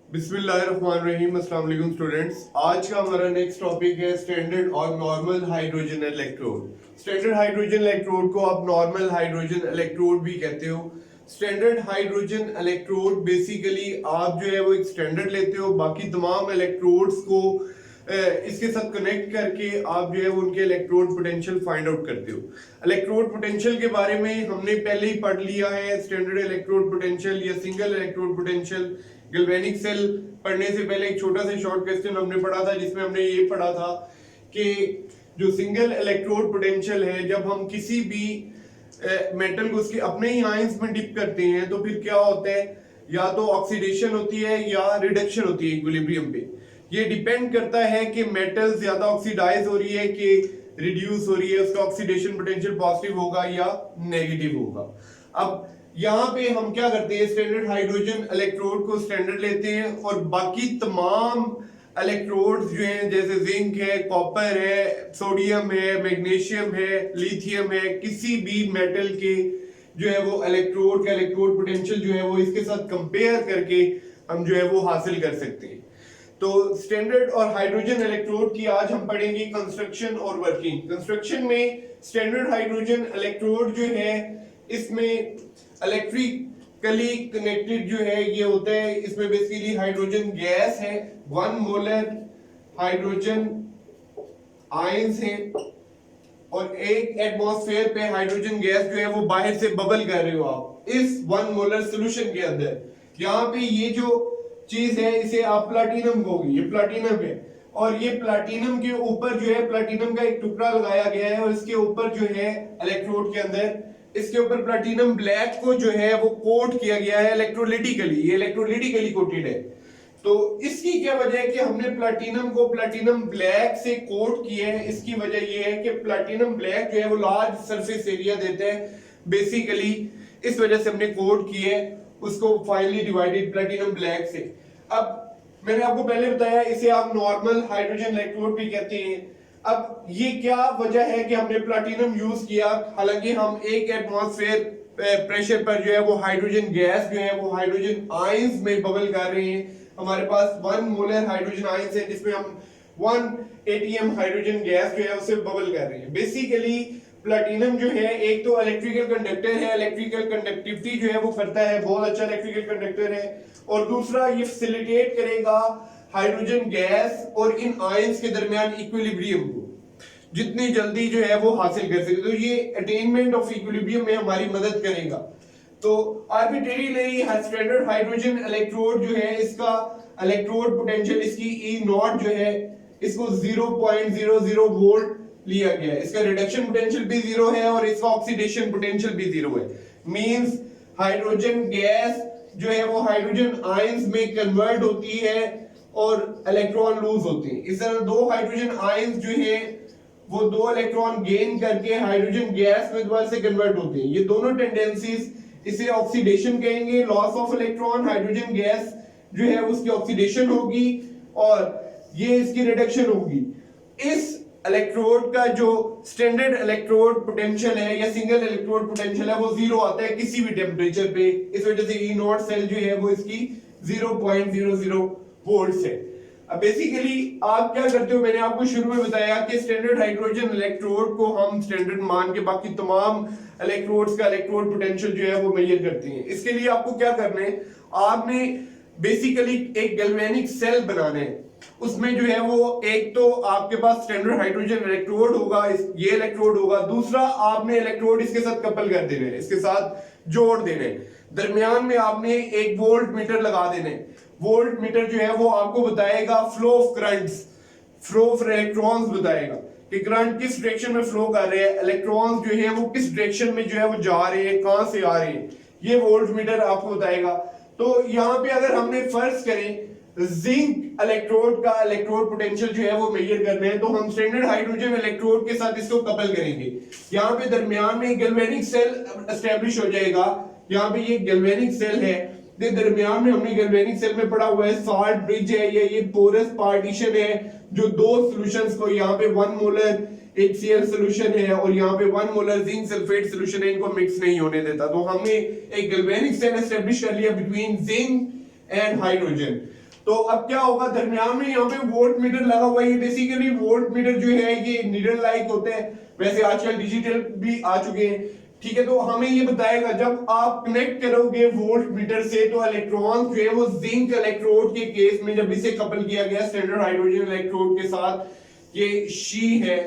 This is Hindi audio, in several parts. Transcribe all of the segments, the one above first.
बिस्मिल्लाहिर्रहमानिर्रहीम। अस्सलाम वालेकुम स्टूडेंट्स। आज का हमारा नेक्स्ट टॉपिक है स्टैंडर्ड और normal hydrogen electrode. Standard hydrogen electrode को आप नॉर्मल हाइड्रोजन इलेक्ट्रोड भी कहते हो। स्टैंडर्ड हाइड्रोजन इलेक्ट्रोड बेसिकली आप जो है वो एक स्टैंडर्ड लेते हो, बाकी तमाम इलेक्ट्रोड्स को इसके साथ कनेक्ट करके आप जो है वो उनके इलेक्ट्रोड पोटेंशियल फाइंड आउट करते हो। इलेक्ट्रोड पोटेंशियल के बारे में हमने पहले ही पढ़ लिया है। स्टैंडर्ड इलेक्ट्रोड पोटेंशियल या single electrode potential galvanic cell पढ़ने से पहले एक छोटा सा शॉर्ट क्वेश्चन हमने पढ़ा था, जिसमें हमने ये पढ़ा था कि जो सिंगल इलेक्ट्रोड पोटेंशियल है, जब हम किसी भी मेटल को उसके अपने ही आयंस में डिप करते हैं तो फिर क्या होता है, या तो ऑक्सीडेशन होती है या रिडक्शन होती है इक्विलिब्रियम पे। ये डिपेंड करता है कि मेटल ज्यादा ऑक्सीडाइज हो रही है कि रिड्यूस हो रही है, उसका ऑक्सीडेशन पोटेंशियल पॉजिटिव होगा या नेगेटिव होगा। अब यहाँ पे हम क्या करते हैं, स्टैंडर्ड हाइड्रोजन इलेक्ट्रोड को स्टैंडर्ड लेते हैं और बाकी तमाम इलेक्ट्रोड्स जो हैं जैसे जिंक है, कॉपर है, सोडियम है, मैग्नीशियम है, लिथियम है, किसी भी मेटल के जो है वो इलेक्ट्रोड का इलेक्ट्रोड पोटेंशियल जो है वो इसके साथ कंपेयर करके हम जो है वो हासिल कर सकते हैं। तो स्टैंडर्ड और हाइड्रोजन इलेक्ट्रोड की आज हम पढ़ेंगे कंस्ट्रक्शन और वर्किंग। कंस्ट्रक्शन में स्टैंडर्ड हाइड्रोजन इलेक्ट्रोड जो है इसमें इलेक्ट्रिकली कनेक्टेड जो है ये होता है। इसमें बेसिकली हाइड्रोजन गैस है, 1 मोलर हाइड्रोजन आयंस है और एक एटमॉस्फेयर पे हाइड्रोजन गैस जो है वो बाहर से बबल कर रहे हो आप इस 1 मोलर सॉल्यूशन के अंदर। यहाँ पे ये जो चीज है इसे आप प्लैटिनम कहोगे, ये प्लैटिनम है और ये प्लैटिनम के ऊपर जो है प्लैटिनम का एक टुकड़ा लगाया गया है और इसके ऊपर जो है इलेक्ट्रोड के अंदर इसके ऊपर प्लैटिनम ब्लैक को जो है वो कोट किया गया है इलेक्ट्रोलिटिकली। ये इलेक्ट्रोलिटिकली कोटेड है। तो इसकी क्या वजह है कि हमने प्लैटिनम को प्लैटिनम ब्लैक से कोट किया है। इसकी वजह ये है कि प्लैटिनम ब्लैक जो है वो लार्ज सरफेस एरिया देता है बेसिकली, इस वजह से हमने कोट किया है उसको फाइनली डिवाइडेड प्लैटिनम ब्लैक से। अब मैंने आपको पहले बताया इसे आप नॉर्मल हाइड्रोजन इलेक्ट्रोड भी कहते हैं। अब ये क्या वजह है कि हमने प्लैटिनम यूज किया, हालांकि हम एक एटमॉस्फेयर प्रेशर पर जो है वो हाइड्रोजन गैस जो है वो हाइड्रोजन आयंस में बबल कर रहे हैं। हमारे पास 1 मोलर हाइड्रोजन आयंस है जिसमें हम 1 एटीएम हाइड्रोजन गैस जो है उसे बबल कर रहे हैं। बेसिकली प्लैटिनम जो है एक तो इलेक्ट्रिकल कंडक्टर है, इलेक्ट्रिकल कंडक्टिविटी जो है वो करता है, बहुत अच्छा इलेक्ट्रिकल कंडक्टर है। और दूसरा ये फैसिलिटेट करेगा हाइड्रोजन गैस और इन आयंस के दरमियान इक्विलिब्रियम को जितनी जल्दी जो है वो हासिल कर सके। तो ये अटेनमेंट ऑफ इक्विलिब्रियम में हमारी मदद करेगा। तो आर्बिट्रेरीली स्टैंडर्ड हाइड्रोजन इलेक्ट्रोड जो है इसका इलेक्ट्रोड पोटेंशियल इसकी ई नॉट जो है इसको 0.00 वोल्ट लिया गया है। इसका रिडक्शन पोटेंशियल भी 0 है और इसका ऑक्सीडेशन पोटेंशियल भी 0 है। मींस हाइड्रोजन गैस जो है वो हाइड्रोजन आयंस में कन्वर्ट होती है और इलेक्ट्रॉन लूज होते हैं। इस तरह दो हाइड्रोजन आयंस जो है वो 2 इलेक्ट्रॉन गेन करके हाइड्रोजन गैस में दोबारा से कन्वर्ट होते हैं। ये दोनों टेंडेंसीज इसे ऑक्सीडेशन कहेंगे, loss of electron. Hydrogen gas जो है उसकी ऑक्सीडेशन होगी और ये इसकी रिडक्शन होगी। इस इलेक्ट्रोड का जो स्टैंडर्ड इलेक्ट्रोड पोटेंशियल है या सिंगल इलेक्ट्रोड पोटेंशियल है वो 0 आता है किसी भी टेम्परेचर पे। इस वजह से ई नॉट सेल जो है वो इसकी 0.00 वोल्ट है। अब बेसिकली आप क्या करते हो, मैंने आपको शुरू में बताया कि स्टैंडर्ड हाइड्रोजन इलेक्ट्रोड को हम स्टैंडर्ड मान के बाकी तमाम इलेक्ट्रोड्स का इलेक्ट्रोड पोटेंशियल जो है वो मेजर करते हैं। इसके लिए आपको क्या करना है, आपने बेसिकली एक गैल्वेनिक सेल बनाना है। उसमें जो है वो एक तो आपके पास स्टैंडर्ड हाइड्रोजन इलेक्ट्रोड होगा, ये इलेक्ट्रोड होगा, दूसरा आपने इलेक्ट्रोड इसके साथ कपल कर देने, इसके साथ जोड़ देने, दरमियान में आपने एक वोल्ट मीटर लगा देने। वोल्ट मीटर जो है वो आपको बताएगा flow of currents, flow of electrons बताएगा कि करंट किस डायरेक्शन में फ्लो कर रहे हैं, इलेक्ट्रॉन्स जो है वो किस डायरेक्शन में जो है वो जा रहे हैं, कहां से आ रहे हैं, ये वोल्ट मीटर आपको बताएगा। तो यहाँ पे अगर हमने फर्ज करें जिंक इलेक्ट्रोड का इलेक्ट्रोड पोटेंशियल जो है वो मेजर करना है तो हम स्टैंडर्ड हाइड्रोजन इलेक्ट्रोड के साथ इसको कपल करेंगे। यहाँ पे दरमियान में गैल्वेनिक सेल एस्टेब्लिश हो जाएगा। यहाँ पे ये गैल्वेनिक सेल है, दरमियान में हमने गैल्वेनिक सेल में पढ़ा हुआ है साल्ट ब्रिज है, ये पोरस पार्टीशन है जो दो सॉल्यूशंस को, यहाँ पे 1 मोलर HCl सॉल्यूशन है और यहाँ पे 1 मोलर जिंक सल्फेट सॉल्यूशन है, इनको मिक्स नहीं होने देता। तो हमने एक गैल्वेनिक सेल एस्टेब्लिश कर लिया बिटवीन जिंक एंड हाइड्रोजन। तो अब क्या होगा, दरमियान में यहाँ पे वोल्ट मीटर लगा हुआ है। बेसिकली वोल्ट मीटर जो है ये नीडल लाइक होते हैं, वैसे आजकल डिजिटल भी आ चुके हैं, ठीक है। तो हमें ये बताएगा जब आप कनेक्ट करोगे वोल्ट मीटर से तो इलेक्ट्रॉन जो है वो जिंक इलेक्ट्रोड के केस में जब इसे कपल किया गया स्टैंडर्ड हाइड्रोजन इलेक्ट्रोड के साथ, ये शी है,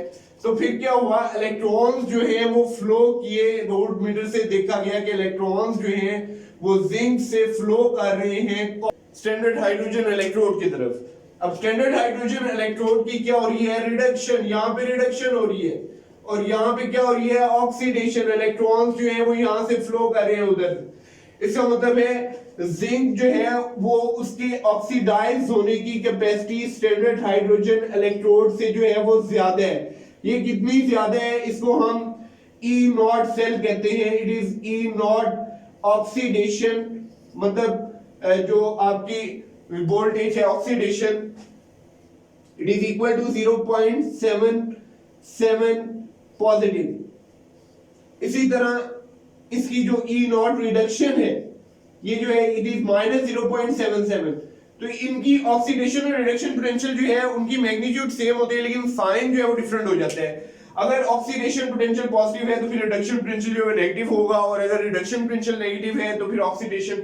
तो फिर क्या हुआ, इलेक्ट्रॉन्स जो है वो फ्लो किए, वोल्ट मीटर से देखा गया कि इलेक्ट्रॉन्स जो हैं वो जिंक से फ्लो कर रहे हैं स्टैंडर्ड हाइड्रोजन इलेक्ट्रोड की तरफ। अब स्टैंडर्ड हाइड्रोजन इलेक्ट्रोड की क्या हो रही है, रिडक्शन, यहाँ पे रिडक्शन हो रही है, और यहाँ पे क्या हो रही है, ऑक्सीडेशन, इलेक्ट्रॉन्स जो है वो यहाँ से फ्लो कर रहे हैं उधर। इसका मतलब है जिंक जो है वो उसके ऑक्सीडाइज होने की कैपेसिटी स्टैंडर्ड हाइड्रोजन इलेक्ट्रोड से जो है वो ज्यादा है। ये कितनी ज्यादा है, इसको हम ई नॉट सेल कहते हैं, it is E naught oxidation, मतलब जो आपकी वोल्टेज है oxidation, it is equal to 0.77 positive. इसी तरह इसकी जो ई नॉट रिडक्शन है ये जो है इट इज -0.77। तो इनकी ऑक्सीडेशन और रिडक्शन पोटेंशियल जो है उनकी मैग्नीट्यूड सेम होती है, लेकिन साइन जो है वो डिफरेंट हो जाता है। अगर ऑक्सीडेशन पोटेंशियल पॉजिटिव है तो फिर रिडक्शन पोटेंशियल जो है नेगेटिव होगा, और अगर रिडक्शन पोटेंशियल नेगेटिव है तो फिर ऑक्सीडेशन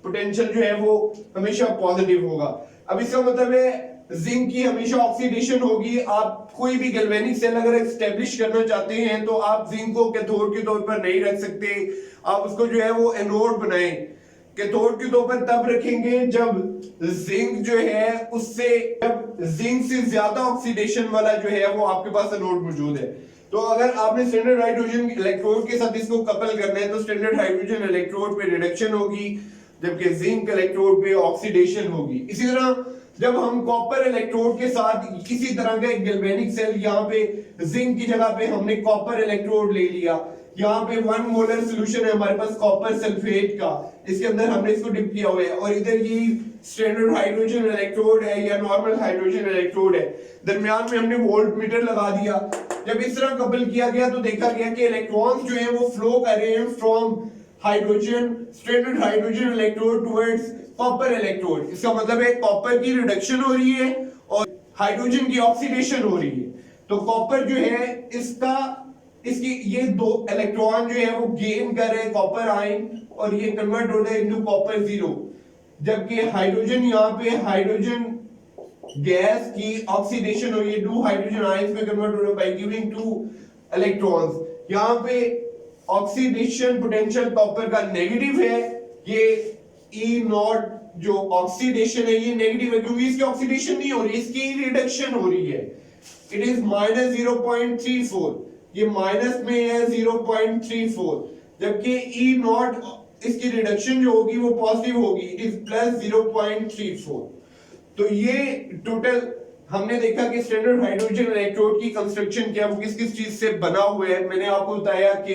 पोटेंशियल जो है वो हमेशा पॉजिटिव होगा। अब इसका मतलब है जिंक की हमेशा ऑक्सीडेशन होगी। आप कोई भी गैल्वेनिक सेल अगर एस्टेब्लिश करना चाहते हैं तो आप जिंक को कैथोड के तौर पर नहीं रख सकते, आप उसको जो है वो एनोड बनाएं। कैथोड के तौर पर तब रखेंगे जब जिंक जो है उससे, जब जिंक से ज्यादा ऑक्सीडेशन वाला जो है वो आपके पास एनोड मौजूद है। तो अगर आपने स्टैंडर्ड हाइड्रोजन इलेक्ट्रोड के साथ इसको कपल करना है तो स्टैंडर्ड हाइड्रोजन इलेक्ट्रोड पे रिडक्शन होगी, जबकि जिंक इलेक्ट्रोड पे ऑक्सीडेशन होगी। इसी तरह जब हम कॉपर इलेक्ट्रोड के साथ किसी तरह का एक गैल्वेनिक सेल, यहाँ पे जिंक की जगह पे हमने कॉपर इलेक्ट्रोड ले लिया, यहाँ पे 1 मोलर सोल्यूशन है हमारे पास कॉपर सल्फेट का, इसके अंदर हमने इसको डिप किया हुआ है, और इधर ये स्टैंडर्ड हाइड्रोजन इलेक्ट्रोड है या नॉर्मल हाइड्रोजन इलेक्ट्रोड है, दरमियान में हमने वोल्ट मीटर लगा दिया। जब इस तरह कपल किया गया तो देखा गया कि इलेक्ट्रॉन्स जो है वो फ्लो कर रहे हैं from hydrogen, standard hydrogen electrode towards copper electrode. इसका मतलब है कॉपर की रिडक्शन हो रही है और हाइड्रोजन की ऑक्सीडेशन हो रही है। तो कॉपर जो है इसकी ये दो इलेक्ट्रॉन जो है वो गेन कर रहे हैं कॉपर आयन, और ये कन्वर्ट हो रहा है इनटू कॉपर 0, जबकि हाइड्रोजन यहाँ पे हाइड्रोजन गैस की ऑक्सीडेशन हो रही है, 2 हाइड्रोजन आयंस में कन्वर्ट हो रहा है बाय गिविंग 2 इलेक्ट्रॉन्स। यहाँ पे ऑक्सीडेशन पोटेंशियल कॉपर का नेगेटिव है, ये ई नॉट जो ऑक्सीडेशन है ये नेगेटिव है क्योंकि इसकी ऑक्सीडेशन नहीं हो रही, इसकी रिडक्शन हो रही है। इट इज -0.34, ये माइनस में है 0.34, जबकि ई नॉट इसकी रिडक्शन जो होगी वो पॉजिटिव होगी, इट इज +0.34। तो ये टोटल हमने देखा कि स्टैंडर्ड हाइड्रोजन इलेक्ट्रोड की कंस्ट्रक्शन क्या वो किस किस चीज से बना हुआ है। मैंने आपको बताया कि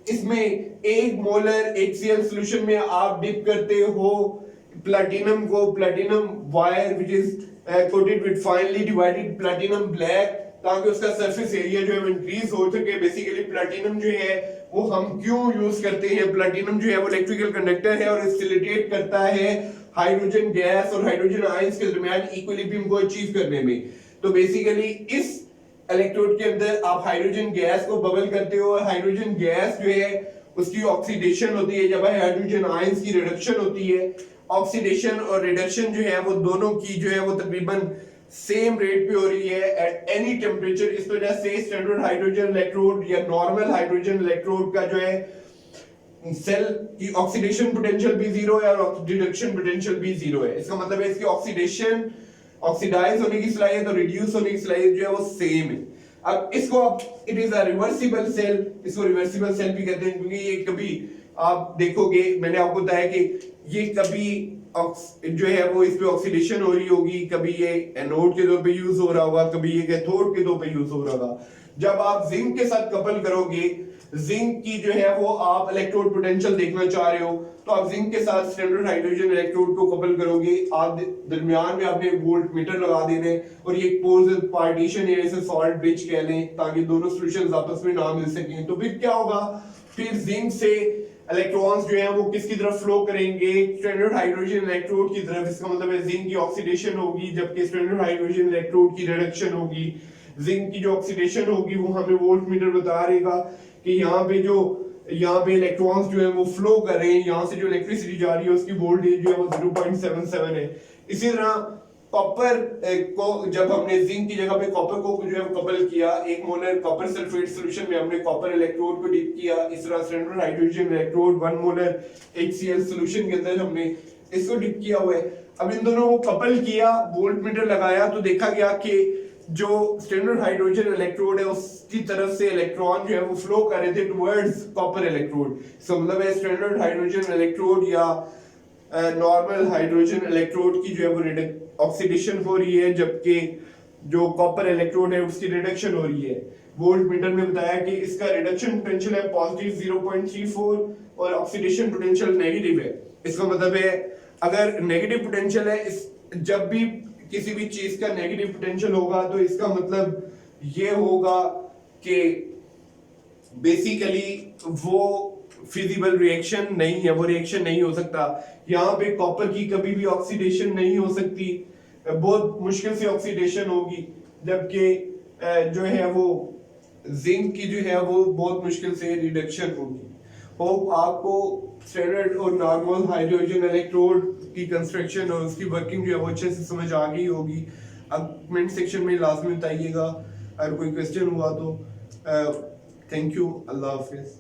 इसमें 1 मोलर HCl सॉल्यूशन में आप डिप करते हो प्लैटिनम को, platinum wire which is coated with finally divided platinum black, ताकि उसका सरफेस एरिया जो है वो इंक्रीज हो सके। बेसिकली प्लैटिनम जो है वो हम क्यों यूज करते हैं, प्लैटिनम जो है वो इलेक्ट्रिकल कंडक्टर है और फैसिलिटेट करता है हाइड्रोजन गैस और हाइड्रोजन आयंस के दरमियान इक्विलिब्रियम को अचीव करने में। तो बेसिकली इस इलेक्ट्रोड के अंदर आप हाइड्रोजन गैस को बबल करते हो और हाइड्रोजन गैस जो है उसकी ऑक्सीडेशन होती है, जब हाइड्रोजन आयंस की रिडक्शन होती है। ऑक्सीडेशन और रिडक्शन जो है वो दोनों की जो है वो तकरीबन सेम रेट पे हो रही है एट एनी टेम्परेचर। इस वजह से स्टैंडर्ड हाइड्रोजन इलेक्ट्रोड या नॉर्मल हाइड्रोजन इलेक्ट्रोड का जो है सेल की ऑक्सीडेशन पोटेंशियल भी 0 है और रिडक्शन पोटेंशियल भी 0 है। इसका मतलब है इसकी ऑक्सीडेशन, ऑक्सीडाइज होने की सलाहियत और रिड्यूस होने की सलाहियत जो है वो सेम है। अब इसको it is a reversible cell, इसको रिवर्सिबल सेल भी कहते हैं क्योंकि ये कभी आप देखोगे, मैंने आपको बताया कि ये कभी जो है वो इस पे ऑक्सीडेशन हो रही होगी, कभी ये एनोड के तौर पे यूज हो रहा होगा, कभी ये कैथोड के तौर पे यूज हो रहा होगा। जब आप जिंक के साथ कपल करोगे, जिंक की जो है वो आप इलेक्ट्रोड पोटेंशियल देखना चाह रहे हो तो आप जिंक के साथ स्टैंडर्ड हाइड्रोजन इलेक्ट्रोड को कपल करोगे, आप दरमियान में आपने वोल्ट मीटर लगा देने और ये पोर्स पार्टीशन या इसे सॉल्ट ब्रिज कह लें ताकि दोनों सॉल्यूशंस आपस में ना मिल सकें। तो फिर क्या होगा, फिर जिंक से इलेक्ट्रॉन्स जो हैं वो किसकी तरफ फ्लो करेंगे, स्टैंडर्ड हाइड्रोजन इलेक्ट्रोड की तरफ। इसका मतलब है जिंक की ऑक्सीडेशन होगी, जबकि स्टैंडर्ड हाइड्रोजन इलेक्ट्रोड की रिडक्शन होगी। जिंक की जो ऑक्सीडेशन होगी वो हमें वोल्टमीटर बता देगा कि यहाँ पे इलेक्ट्रॉन्स जो है वो फ्लो कर रहे हैं, यहाँ से जो इलेक्ट्रिसिटी जा रही है उसकी वोल्टेज जो है वो 0.77 है। इसी तरह कॉपर को जब हमने जिंक की जगह पे कॉपर को जो है कपल किया, 1 मोलर कॉपर सल्फेट सॉल्यूशन में हमने कॉपर इलेक्ट्रोड को डिप किया। इस तरह standard hydrogen electrode 1 molar HCl solution के अंदर हमने इसको डिप किया हुआ है। अब इन दोनों को कपल किया, वोल्टमीटर लगाया तो देखा गया कि जो स्टैंडर्ड हाइड्रोजन इलेक्ट्रोड है उसकी तरफ से इलेक्ट्रॉन जो है वो फ्लो कर रहे थे टुवर्ड्स कॉपर इलेक्ट्रोड। इसका मतलब है स्टैंडर्ड हाइड्रोजन इलेक्ट्रोड या नॉर्मल हाइड्रोजन इलेक्ट्रोड की जो है वो ऑक्सीडेशन हो रही है, जबकि जो कॉपर इलेक्ट्रोड है उसकी रिडक्शन हो रही है। वोल्टमीटर में बताया कि इसका रिडक्शन पोटेंशियल है पॉजिटिव 0.34 और ऑक्सीडेशन पोटेंशियल नेगेटिव है। इसका मतलब है अगर नेगेटिव पोटेंशियल है, जब भी किसी भी चीज का नेगेटिव पोटेंशियल होगा तो इसका मतलब ये होगा कि बेसिकली वो फिजिबल रिएक्शन नहीं है, वो रिएक्शन नहीं हो सकता। यहाँ पे कॉपर की कभी भी ऑक्सीडेशन नहीं हो सकती, बहुत मुश्किल से ऑक्सीडेशन होगी, जबकि जो है वो जिंक की जो है वो बहुत मुश्किल से रिडक्शन होगी। होप आपको स्टैंडर्ड और नॉर्मल हाइड्रोजन इलेक्ट्रोड की कंस्ट्रक्शन और उसकी वर्किंग जो है वो अच्छे से समझ आ गई होगी। अब कमेंट सेक्शन में लाजमी बताइएगा अगर कोई क्वेश्चन हुआ तो। Thank you, Allah Hafiz.